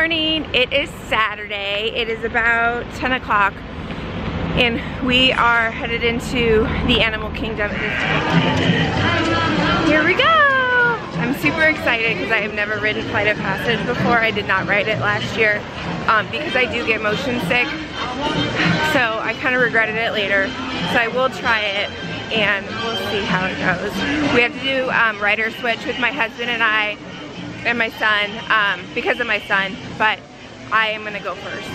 morning. It is Saturday. It is about 10 o'clock and we are headed into the animal kingdom. Here we go! I'm super excited because I have never ridden Flight of Passage before. I did not ride it last year because I do get motion sick. So I kind of regretted it later. So I will try it and we'll see how it goes. We have to do rider switch with my husband and I and my son because of my son, but I am gonna go first.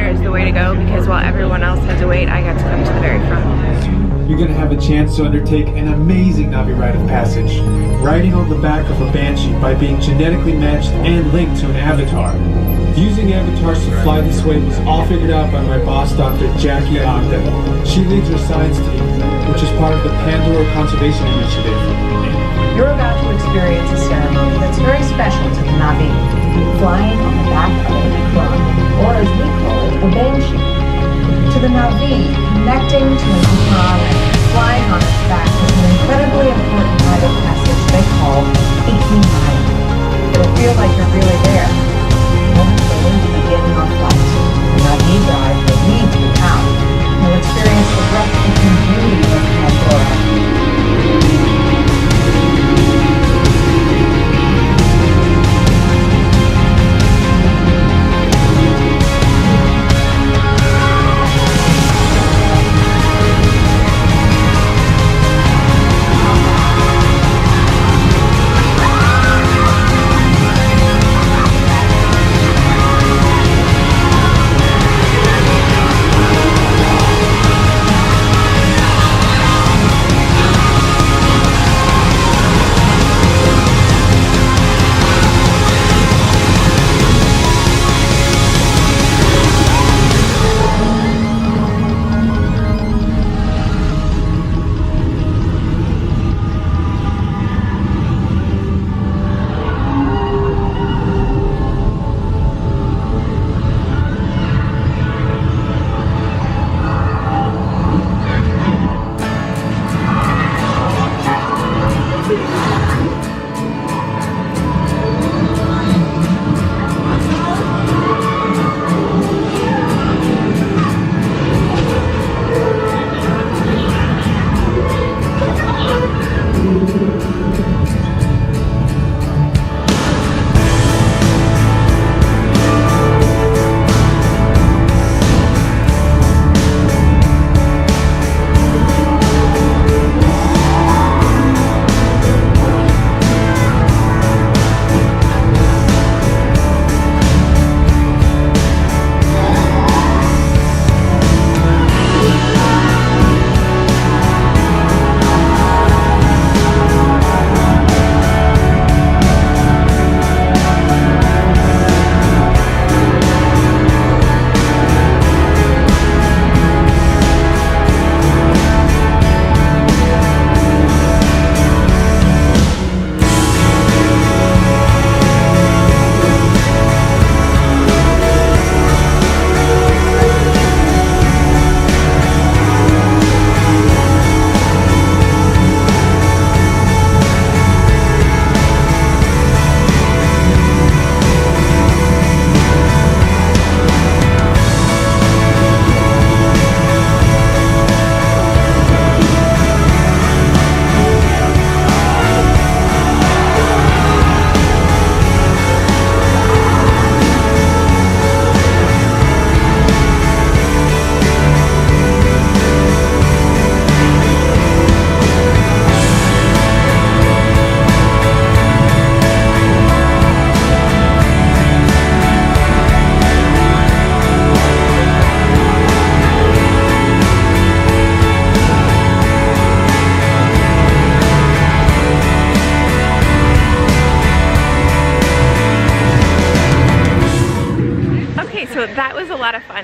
Is the way to go because while everyone else had to wait, I got to come to the very front. You're going to have a chance to undertake an amazing Navi rite of passage, riding on the back of a banshee by being genetically matched and linked to an avatar. Using avatars to fly this way was all figured out by my boss, Dr. Jackie Ogden. She leads our science team, which is part of the Pandora Conservation Initiative. You're about to experience a ceremony that's very special to the Navi, flying on the back of an ikran, or as we call it, a banshee. To the Navi, connecting to an ikran and flying on its back is an incredibly important rite of passage they call 1890. It'll feel like you're really there. Momentarily you begin your flight. The Navi drive will lead you out. You'll experience the breathtaking beauty of Pandora.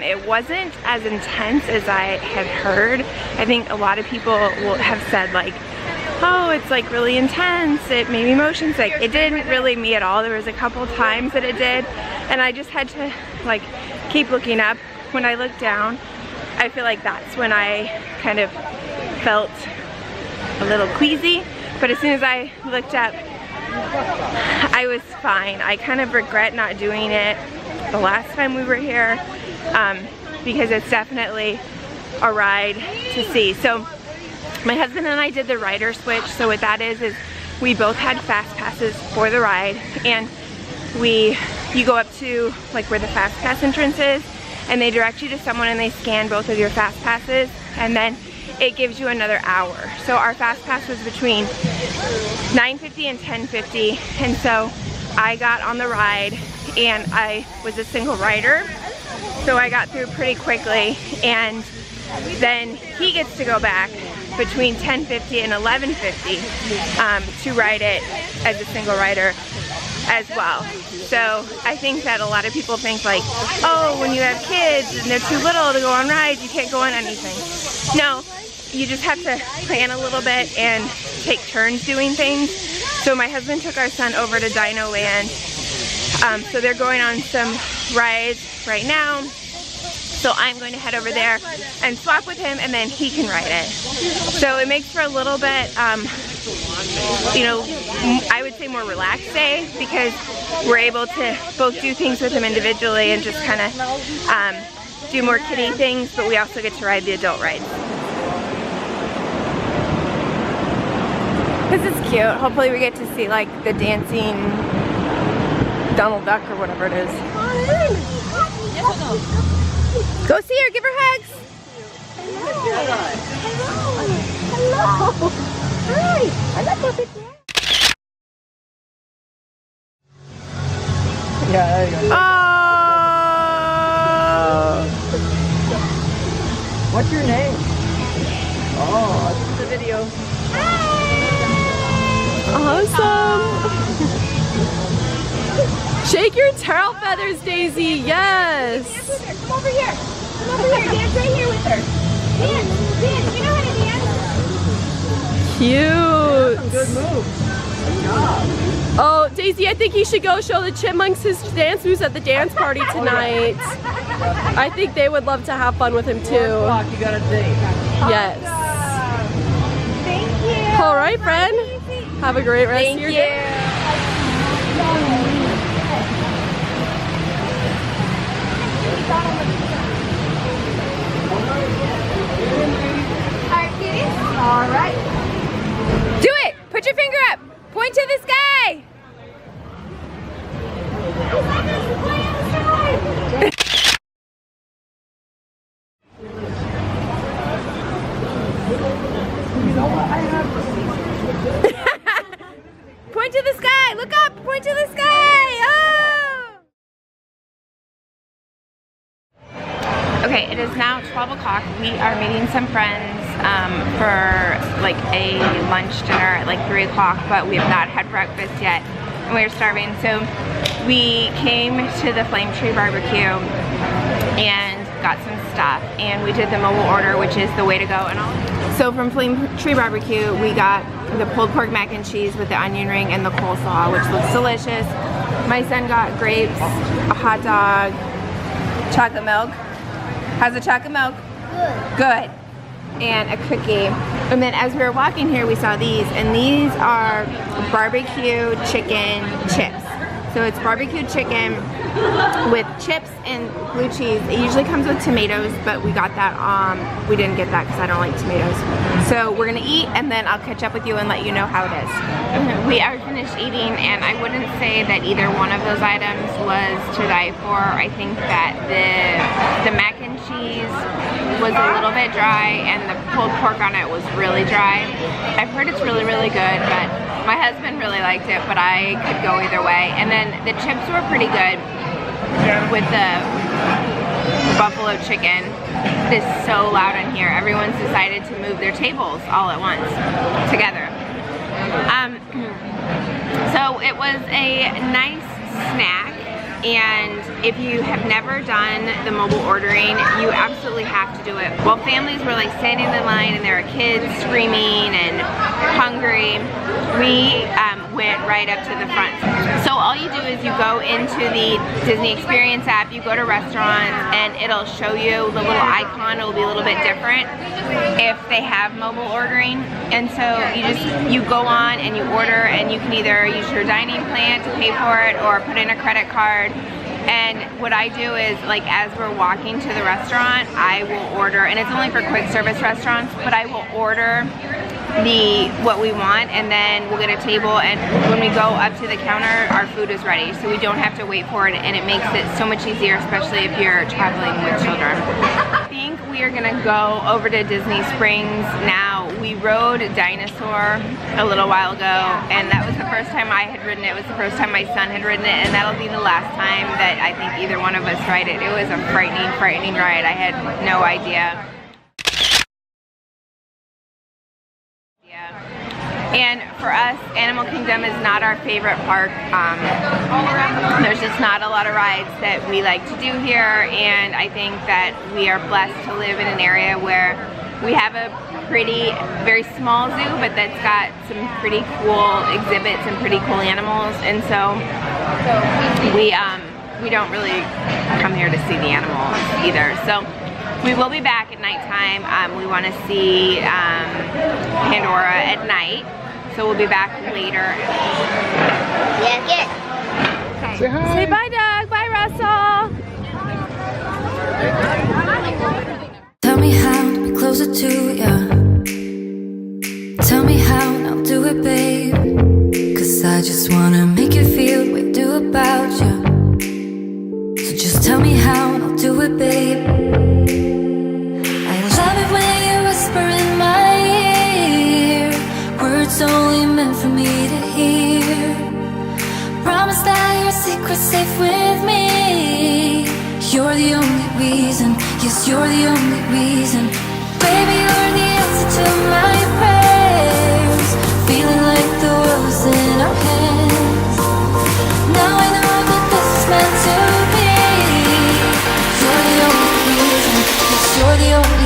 It wasn't as intense as I had heard. I think a lot of people will have said like, oh, it's like really intense, it made me motion sick. It didn't really me at all. There was a couple times that it did, and I just had to like keep looking up. When I looked down, I feel like that's when I kind of felt a little queasy, but as soon as I looked up, I was fine. I kind of regret not doing it the last time we were here, because it's definitely a ride to see. So my husband and I did the rider switch. So what that is we both had fast passes for the ride, and you go up to like where the fast pass entrance is, and they direct you to someone and they scan both of your fast passes, and then it gives you another hour. So our fast pass was between 9:50 and 10:50, and so I got on the ride, and I was a single rider, so I got through pretty quickly, and then he gets to go back between 10:50 and 11:50 to ride it as a single rider as well. So I think that a lot of people think like, oh, when you have kids and they're too little to go on rides, you can't go on anything. No, you just have to plan a little bit and take turns doing things. So my husband took our son over to Dino Land. So they're going on some rides right now. So I'm going to head over there and swap with him, and then he can ride it. So it makes for a little bit, you know, I would say more relaxed day, because we're able to both do things with him individually and just kind of do more kiddie things, but we also get to ride the adult rides. This is cute. Hopefully we get to see like the dancing Donald Duck or whatever it is. Go see her, give her hugs. Hello. Hello. Hi. I love your picture. Yeah, there you go. Oh. What's your name? Oh, this is the video. Awesome. Shake your tail feathers, Daisy. Yes. Dance with her. Come over here. Come over here. Dance right here with her. Dance. Dance. You know how to dance? Cute. Good move. Good job. Oh, Daisy, I think you should go show the chipmunks his dance moves at the dance party tonight. I think they would love to have fun with him too. 4 o'clock, you got a date. Yes. Thank you. All right, friend. Have a great rest of your day. All right. Do it! Put your finger up! Point to the sky! Point to the sky! Look up! Point to the sky! Oh! Okay, it is now 12 o'clock. We are meeting some friends for like a lunch dinner at like 3 o'clock, but we have not had breakfast yet and we're starving. So we came to the Flame Tree Barbecue and got some stuff, and we did the mobile order, which is the way to go. And all. So from Flame Tree Barbecue, we got the pulled pork mac and cheese with the onion ring and the coleslaw, which looks delicious. My son got grapes, a hot dog, chocolate milk. How's the chocolate milk? Good. Good. And a cookie. And then as we were walking here, we saw these, and these are barbecue chicken chips. So it's barbecue chicken with chips and blue cheese. It usually comes with tomatoes, but we got that, we didn't get that because I don't like tomatoes. So we're gonna eat, and then I'll catch up with you and let you know how it is. We are finished eating, and I wouldn't say that either one of those items was to die for. I think that the mac and cheese was a little bit dry, and the pulled pork on it was really dry. I've heard it's really, really good, but my husband really liked it, but I could go either way. And then the chips were pretty good with the buffalo chicken. It is so loud in here. Everyone's decided to move their tables all at once together. So it was a nice snack, and if you have never done the mobile ordering, you absolutely have to do it. While families were like standing in the line and there are kids screaming and hungry, we went right up to the front. So all you do is you go into the Disney Experience app, you go to restaurants, and it'll show you the little icon. It'll be a little bit different if they have mobile ordering. And so you go on and you order, and you can either use your dining plan to pay for it or put in a credit card. And what I do is, like, as we're walking to the restaurant, I will order, and it's only for quick service restaurants, but I will order what we want, and then we'll get a table, and when we go up to the counter, our food is ready, so we don't have to wait for it, and it makes it so much easier, especially if you're traveling with children. I think we are gonna go over to Disney Springs now. We rode Dinosaur a little while ago, and that was the first time I had ridden it. It was the first time my son had ridden it, and that'll be the last time that I think either one of us ride it. It was a frightening ride. I had no idea. And for us, Animal Kingdom is not our favorite park. There's just not a lot of rides that we like to do here, and I think that we are blessed to live in an area where we have a very small zoo, but that's got some pretty cool exhibits and pretty cool animals, and so we don't really come here to see the animals either. So we will be back at nighttime. We want to see Pandora at night, so we'll be back later. Yeah, get. Okay. Say hi. Say bye, Doug. Bye, Russell. Tell me how to be closer to ya. Tell me how and I'll do it, babe. 'Cause I just wanna make you feel what I do about you. So just tell me how and I'll do it, babe. I love it when you whisper in my ear, words only meant for me to hear. Promise that your secret's safe with me. You're the only reason, yes, you're the only reason. Baby, you're the answer to my prayers. Feeling like the world's in our hands. Now I know that this is meant to be. You're the only reason, yes, you're the only